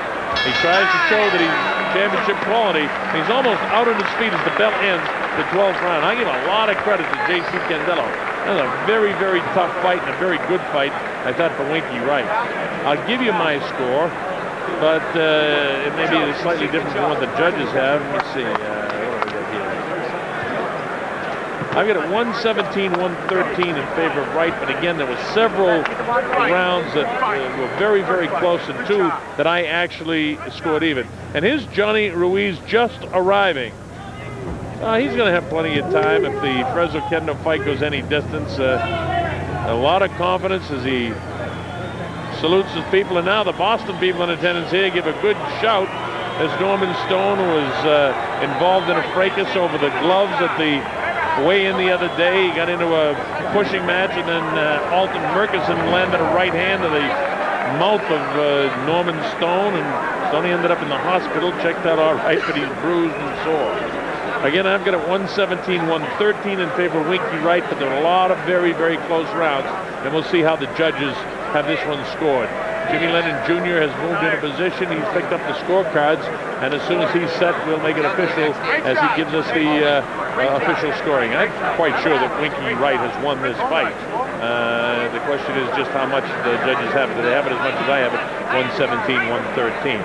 He tries to show that he's championship quality. He's almost out on his feet as the bell ends the 12th round. I give a lot of credit to J.C. Candelo. That was a very, very tough fight and a very good fight, I thought, for Winky Wright. I'll give you my score, but it may be slightly different from what the judges have. Let me see. What do we got here? I've got it 117-113 in favor of Wright, but again, there were several rounds that were very, very close, and two that I actually scored even. And here's Johnny Ruiz just arriving. He's going to have plenty of time if the Fresno-Kendo fight goes any distance. A lot of confidence as he salutes his people. And now the Boston people in attendance here give a good shout as Norman Stone was involved in a fracas over the gloves at the weigh-in the other day. He got into a pushing match, and then Alton Murkison landed a right hand to the mouth of Norman Stone, and Stoney ended up in the hospital, checked out all right, but he's bruised and sore. Again, I've got it 117-113 in favor of Winky Wright, but there are a lot of very, very close rounds, and we'll see how the judges have this one scored. Jimmy Lennon Jr. has moved into position. He's picked up the scorecards, and as soon as he's set, we'll make it official as he gives us the official scoring. I'm quite sure that Winky Wright has won this fight. The question is just how much the judges have. Do they have it as much as I have it? 117-113.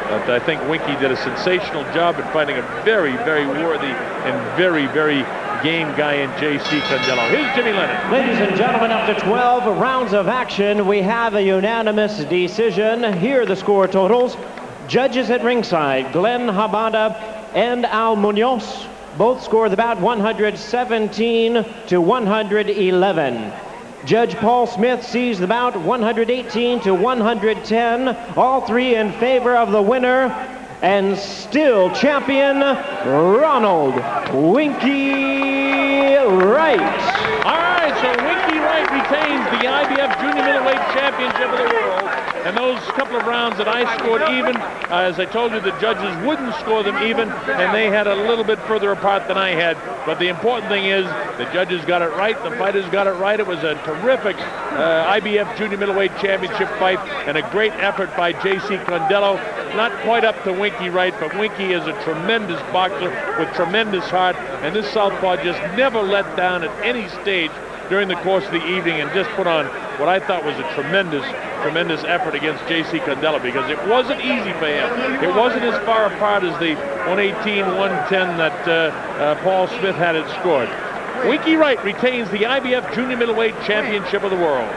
But I think Winky did a sensational job at fighting a very, very worthy and very, very game guy in J.C. Candelo. Here's Jimmy Lennon. Ladies and gentlemen, after 12 rounds of action, we have a unanimous decision. Here are the score totals. Judges at ringside, Glenn Habada and Al Munoz, both scored the bout 117 to 111. Judge Paul Smith sees the bout 118 to 110, all three in favor of the winner, and still champion, Ronald Winky Wright. All right, so Winky Wright retains the IBF Junior Middleweight Championship of the world. And those couple of rounds that I scored even, as I told you, the judges wouldn't score them even, and they had a little bit further apart than I had. But the important thing is the judges got it right, the fighters got it right. It was a terrific IBF Junior Middleweight Championship fight, and a great effort by J.C. Candelo. Not quite up to Winky Wright, but Winky is a tremendous boxer with tremendous heart, and this southpaw just never let down at any stage during the course of the evening and just put on what I thought was a tremendous effort against J.C. Candelo, because it wasn't easy for him. It wasn't as far apart as the 118-110 that Paul Smith had it scored. Winky Wright retains the IBF Junior Middleweight Championship of the World.